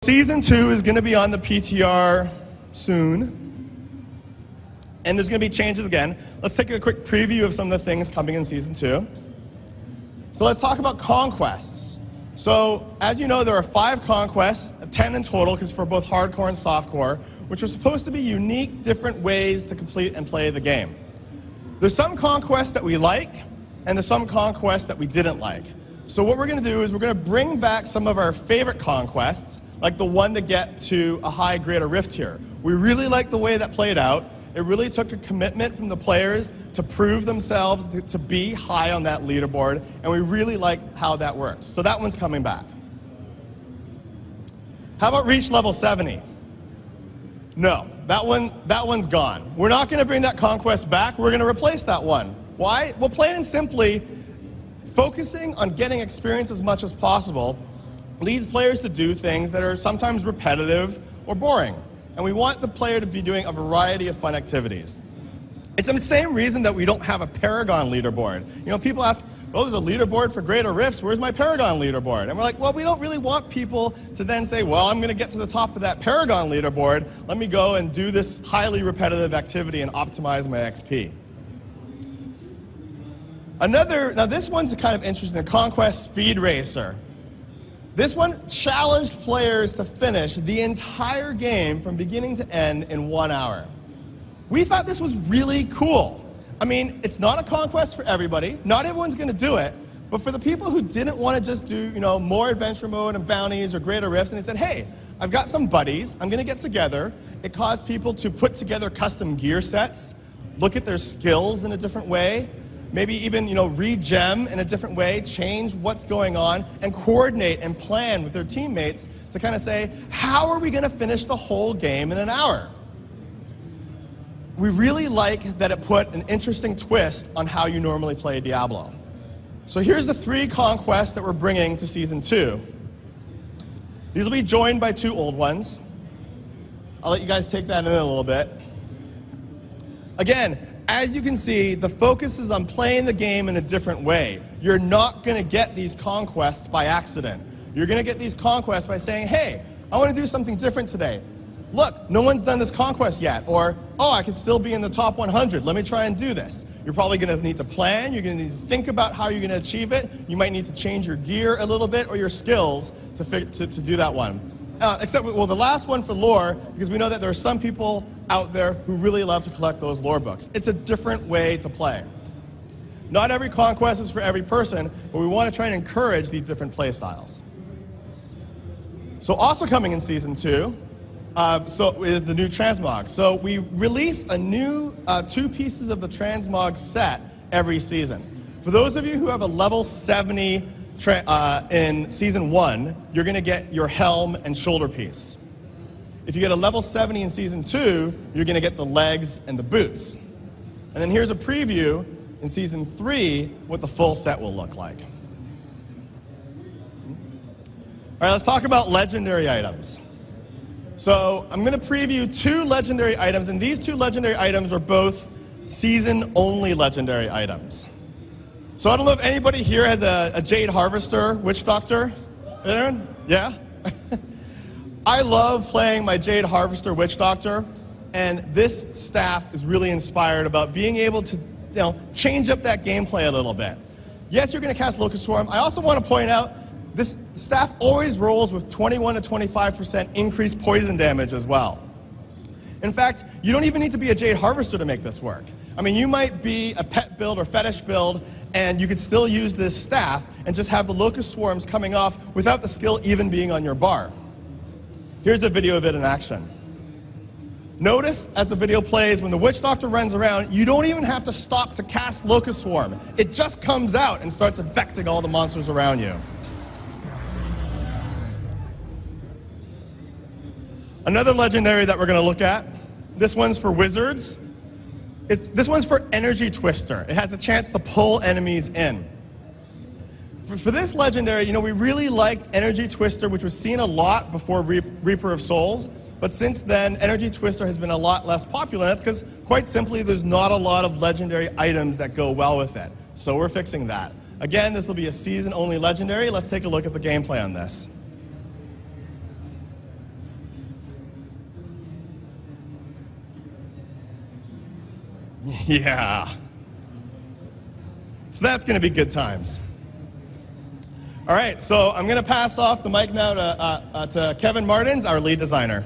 Season 2 is going to be on the PTR soon. And there's going to be changes again. Let's take a quick preview of some of the things coming in Season 2. So let's talk about conquests. So as you know, there are 5 conquests, 10 in total, because for both hardcore and softcore, which are supposed to be unique, different ways to complete and play the game. There's some conquests that we like, and there's some conquests that we didn't like. So what we're going to do is we're going to bring back some of our favorite conquests, like the one to get to a high grade or rift tier. We really like the way that played out. It really took a commitment from the players to prove themselves to be high on that leaderboard, and we really like how that works. So that one's coming back. How about reach level 70? No, that one's gone. We're not going to bring that conquest back. We're going to replace that one. Why? Well, plain and simply, focusing on getting experience as much as possible leads players to do things that are sometimes repetitive or boring. And we want the player to be doing a variety of fun activities. It's the same reason that we don't have a Paragon leaderboard. You know, people ask, oh, there's a leaderboard for greater rifts, where's my Paragon leaderboard? And we're like, well, we don't really want people to then say, well, I'm going to get to the top of that Paragon leaderboard, let me go and do this highly repetitive activity and optimize my XP. Now this one's kind of interesting, the Conquest Speed Racer. This one challenged players to finish the entire game from beginning to end in 1 hour. We thought this was really cool. I mean, it's not a conquest for everybody. Not everyone's going to do it. But for the people who didn't want to just do, you know, more adventure mode and bounties or greater rifts, and they said, hey, I've got some buddies, I'm going to get together. It caused people to put together custom gear sets, look at their skills in a different way, maybe even, you know, re-gem in a different way, change what's going on, and coordinate and plan with their teammates to kind of say, how are we going to finish the whole game in an hour? We really like that it put an interesting twist on how you normally play Diablo. So here's the 3 conquests that we're bringing to Season 2. These will be joined by 2 old ones. I'll let you guys take that in a little bit. Again, as you can see, the focus is on playing the game in a different way. You're not going to get these conquests by accident. You're going to get these conquests by saying, hey, I want to do something different today. Look, no one's done this conquest yet. Or, oh, I can still be in the top 100. Let me try and do this. You're probably going to need to plan. You're going to need to think about how you're going to achieve it. You might need to change your gear a little bit or your skills to do that one. Except, well, the last one for lore, because we know that there are some people out there who really love to collect those lore books. It's a different way to play. Not every conquest is for every person, but we want to try and encourage these different play styles. So also coming in Season 2 is the new transmog. So we release a new 2 pieces of the transmog set every season. For those of you who have a level 70 in Season 1, you're going to get your helm and shoulder piece. If you get a level 70 in Season 2, you're going to get the legs and the boots. And then here's a preview in Season 3 what the full set will look like. All right, let's talk about legendary items. So I'm going to preview 2 legendary items, and these 2 legendary items are both season-only legendary items. So I don't know if anybody here has a Jade Harvester Witch Doctor. Anyone? Yeah? I love playing my Jade Harvester Witch Doctor, and this staff is really inspired about being able to, change up that gameplay a little bit. Yes, you're going to cast Locust Swarm. I also want to point out this staff always rolls with 21 to 25% increased poison damage as well. In fact, you don't even need to be a Jade Harvester to make this work. I mean, you might be a pet build or fetish build, and you could still use this staff and just have the Locust Swarms coming off without the skill even being on your bar. Here's a video of it in action. Notice as the video plays, when the Witch Doctor runs around, you don't even have to stop to cast Locust Swarm. It just comes out and starts infecting all the monsters around you. Another legendary that we're going to look at, this one's for wizards. This one's for Energy Twister. It has a chance to pull enemies in. For this legendary, we really liked Energy Twister, which was seen a lot before Reaper of Souls, but since then, Energy Twister has been a lot less popular. That's because, quite simply, there's not a lot of legendary items that go well with it. So we're fixing that. Again, this will be a season-only legendary. Let's take a look at the gameplay on this. Yeah. So that's going to be good times. All right, so I'm going to pass off the mic now to Kevin Martins, our lead designer.